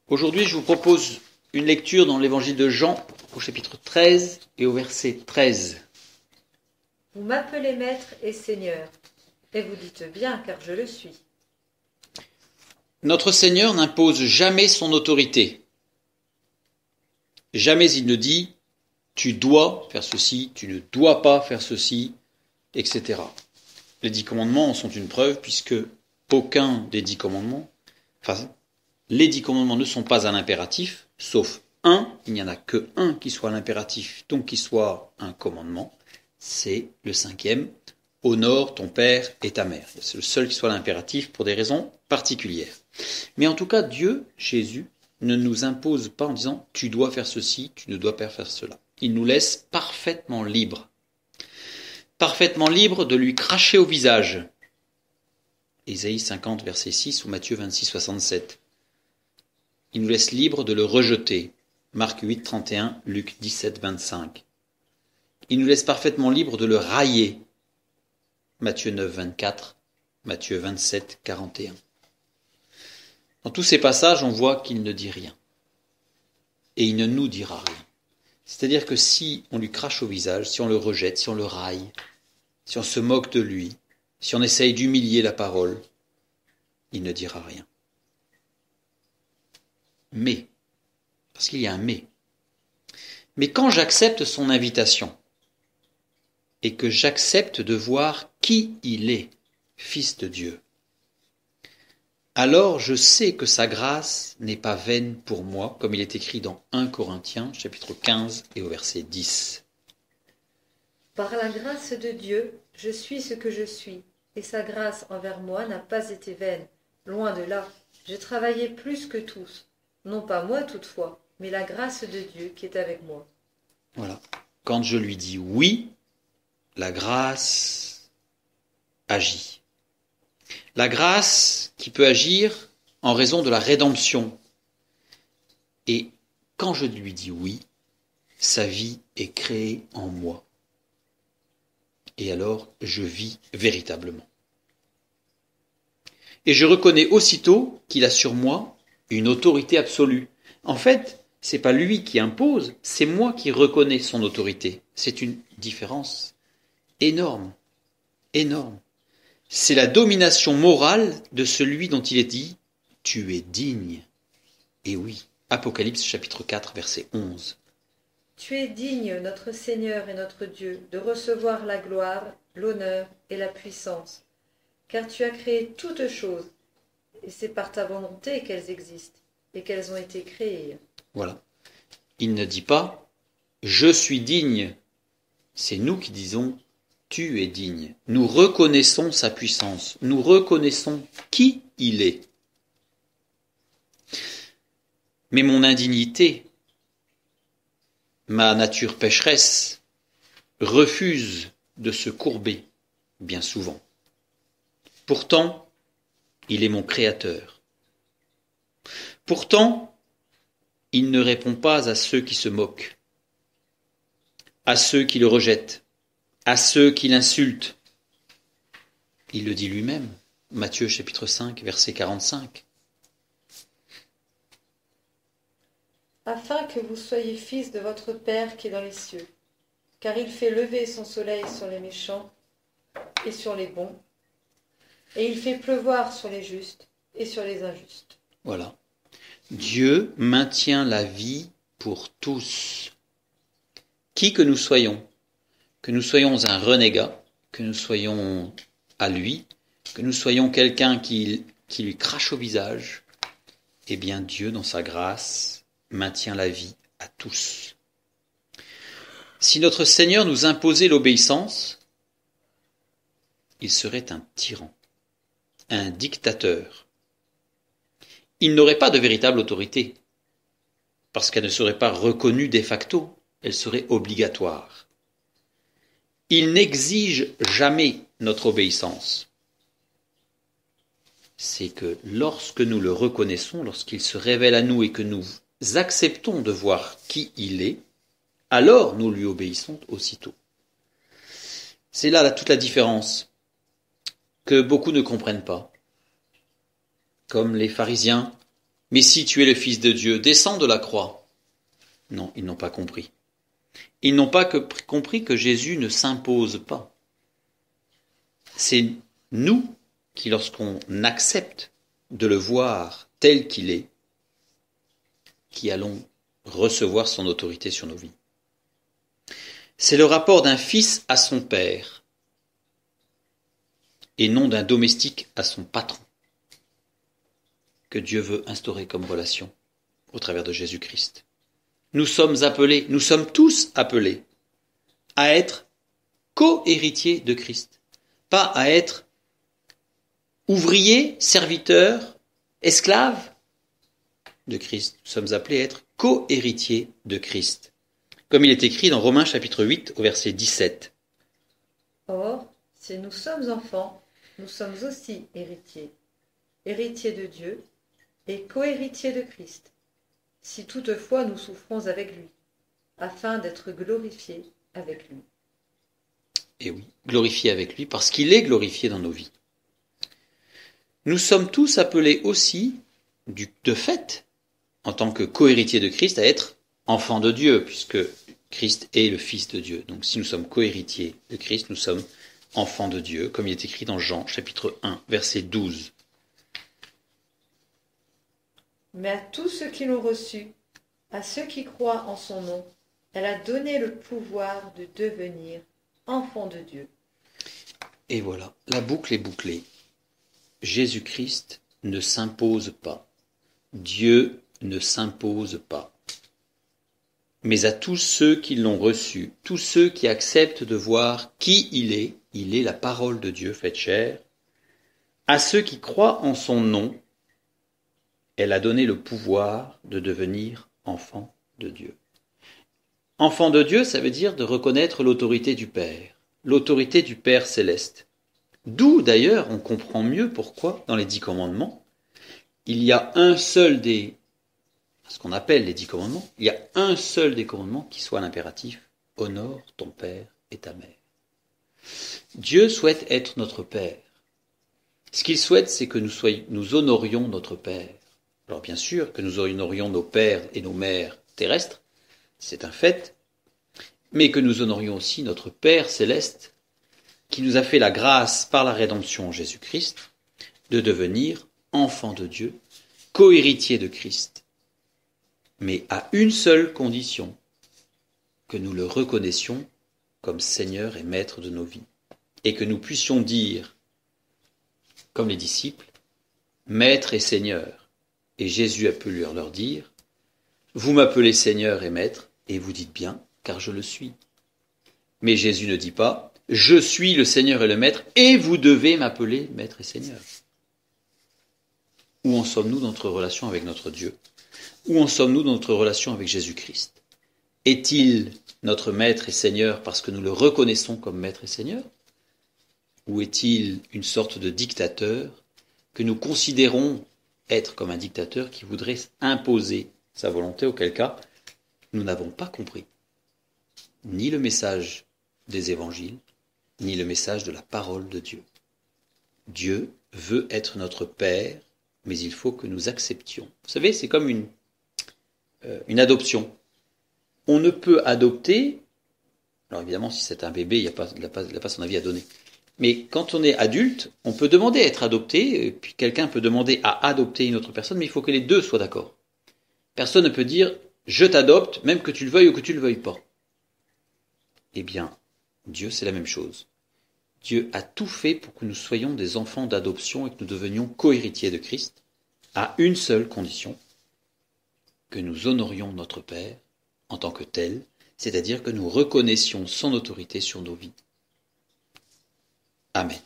Aujourd'hui, je vous propose une lecture dans l'évangile de Jean, au chapitre 13 et au verset 13. Vous m'appelez maître et seigneur, et vous dites bien, car je le suis. Notre Seigneur n'impose jamais son autorité. Jamais il ne dit « tu dois faire ceci, tu ne dois pas faire ceci », etc. Les 10 commandements en sont une preuve, puisque aucun des 10 commandements, les 10 commandements ne sont pas un impératif, sauf un, il n'y en a que un qui soit l'impératif, donc qui soit un commandement, c'est le 5e, honore ton père et ta mère. C'est le seul qui soit l'impératif pour des raisons particulières. Mais en tout cas, Dieu, Jésus, ne nous impose pas en disant « tu dois faire ceci, tu ne dois pas faire cela ». Il nous laisse parfaitement libres. Parfaitement libres de lui cracher au visage. Ésaïe 50, verset 6 ou Matthieu 26, 67. Il nous laisse libres de le rejeter. Marc 8, 31, Luc 17, 25. Il nous laisse parfaitement libres de le railler. Matthieu 9, 24, Matthieu 27, 41. Dans tous ces passages, on voit qu'il ne dit rien. Et il ne nous dira rien. C'est-à-dire que si on lui crache au visage, si on le rejette, si on le raille, si on se moque de lui, si on essaye d'humilier la parole, il ne dira rien. Mais, parce qu'il y a un mais quand j'accepte son invitation et que j'accepte de voir qui il est, Fils de Dieu, alors je sais que sa grâce n'est pas vaine pour moi, comme il est écrit dans 1 Corinthiens, chapitre 15 et au verset 10. Par la grâce de Dieu, je suis ce que je suis, et sa grâce envers moi n'a pas été vaine. Loin de là, j'ai travaillé plus que tous. Non pas moi toutefois, mais la grâce de Dieu qui est avec moi. Voilà. Quand je lui dis oui, la grâce agit. La grâce qui peut agir en raison de la rédemption. Et quand je lui dis oui, sa vie est créée en moi. Et alors, je vis véritablement. Et je reconnais aussitôt qu'il a sur moi une autorité absolue. En fait, c'est pas lui qui impose, c'est moi qui reconnais son autorité. C'est une différence énorme, énorme. C'est la domination morale de celui dont il est dit « tu es digne ». Et oui, Apocalypse chapitre 4, verset 11. Tu es digne, notre Seigneur et notre Dieu, de recevoir la gloire, l'honneur et la puissance, car tu as créé toutes choses, et c'est par ta volonté qu'elles existent et qu'elles ont été créées. Voilà. Il ne dit pas « je suis digne ». C'est nous qui disons « tu es digne ». Nous reconnaissons sa puissance, nous reconnaissons qui il est. Mais mon indignité, ma nature pécheresse, refuse de se courber, bien souvent. Pourtant, il est mon créateur. Pourtant, il ne répond pas à ceux qui se moquent, à ceux qui le rejettent, à ceux qui l'insultent. Il le dit lui-même, Matthieu chapitre 5, verset 45. Afin que vous soyez fils de votre Père qui est dans les cieux, car il fait lever son soleil sur les méchants et sur les bons, et il fait pleuvoir sur les justes et sur les injustes. Voilà. Dieu maintient la vie pour tous. Qui que nous soyons un renégat, que nous soyons à lui, que nous soyons quelqu'un qui lui crache au visage, eh bien Dieu, dans sa grâce, maintient la vie à tous. Si notre Seigneur nous imposait l'obéissance, il serait un tyran, un dictateur. Il n'aurait pas de véritable autorité, parce qu'elle ne serait pas reconnue de facto, elle serait obligatoire. Il n'exige jamais notre obéissance. C'est que lorsque nous le reconnaissons, lorsqu'il se révèle à nous et que nous acceptons de voir qui il est, alors nous lui obéissons aussitôt. C'est là toute la différence que beaucoup ne comprennent pas. Comme les pharisiens Mais si tu es le Fils de Dieu, descends de la croix. Non, ils n'ont pas compris. Ils n'ont pas compris que Jésus ne s'impose pas. C'est nous qui, lorsqu'on accepte de le voir tel qu'il est, qui allons recevoir son autorité sur nos vies. C'est le rapport d'un fils à son père et non d'un domestique à son patron que Dieu veut instaurer comme relation au travers de Jésus-Christ. Nous sommes tous appelés à être co-héritiers de Christ, pas à être ouvriers, serviteurs, esclaves de Christ. Nous sommes appelés à être co-héritiers de Christ. Comme il est écrit dans Romains chapitre 8 au verset 17. Or, si nous sommes enfants, nous sommes aussi héritiers, héritiers de Dieu et co-héritiers de Christ, si toutefois nous souffrons avec lui, afin d'être glorifiés avec lui. Et oui, glorifiés avec lui parce qu'il est glorifié dans nos vies. Nous sommes tous appelés aussi, de fait, en tant que co-héritiers de Christ, à être enfants de Dieu, puisque Christ est le Fils de Dieu. Donc si nous sommes co-héritiers de Christ, nous sommes enfants de Dieu, comme il est écrit dans Jean, chapitre 1, verset 12. Mais à tous ceux qui l'ont reçu, à ceux qui croient en son nom, elle a donné le pouvoir de devenir enfants de Dieu. Et voilà, la boucle est bouclée. Jésus-Christ ne s'impose pas. Dieu ne s'impose pas. Mais à tous ceux qui l'ont reçu, tous ceux qui acceptent de voir qui il est la parole de Dieu faite chair, à ceux qui croient en son nom, elle a donné le pouvoir de devenir enfants de Dieu. Enfant de Dieu, ça veut dire de reconnaître l'autorité du Père, l'autorité du Père céleste. D'où d'ailleurs on comprend mieux pourquoi dans les 10 commandements, il y a un seul ce qu'on appelle les 10 commandements, il y a un seul des commandements qui soit l'impératif, honore ton père et ta mère. Dieu souhaite être notre Père. Ce qu'il souhaite, c'est que nous honorions notre Père. Alors bien sûr que nous honorions nos pères et nos mères terrestres, c'est un fait, mais que nous honorions aussi notre Père céleste, qui nous a fait la grâce par la rédemption en Jésus-Christ, de devenir enfants de Dieu, co-héritiers de Christ. Mais à une seule condition, que nous le reconnaissions comme Seigneur et Maître de nos vies, et que nous puissions dire, comme les disciples, Maître et Seigneur. Et Jésus a pu leur dire, vous m'appelez Seigneur et Maître, et vous dites bien, car je le suis. Mais Jésus ne dit pas, je suis le Seigneur et le Maître, et vous devez m'appeler Maître et Seigneur. Où en sommes-nous dans notre relation avec notre Dieu ? Où en sommes-nous dans notre relation avec Jésus-Christ ? Est-il notre Maître et Seigneur parce que nous le reconnaissons comme Maître et Seigneur ? Ou est-il une sorte de dictateur que nous considérons être comme un dictateur qui voudrait imposer sa volonté, auquel cas nous n'avons pas compris ni le message des évangiles, ni le message de la parole de Dieu. Dieu veut être notre Père, mais il faut que nous acceptions. Vous savez, c'est comme une adoption. On ne peut adopter, alors évidemment si c'est un bébé, il n'a pas son avis à donner, mais quand on est adulte, on peut demander à être adopté, et puis quelqu'un peut demander à adopter une autre personne, mais il faut que les deux soient d'accord. Personne ne peut dire « je t'adopte », même que tu le veuilles ou que tu ne le veuilles pas. Eh bien, Dieu, c'est la même chose. Dieu a tout fait pour que nous soyons des enfants d'adoption et que nous devenions co-héritiers de Christ, à une seule condition, que nous honorions notre Père en tant que tel, c'est-à-dire que nous reconnaissions son autorité sur nos vies. Amen.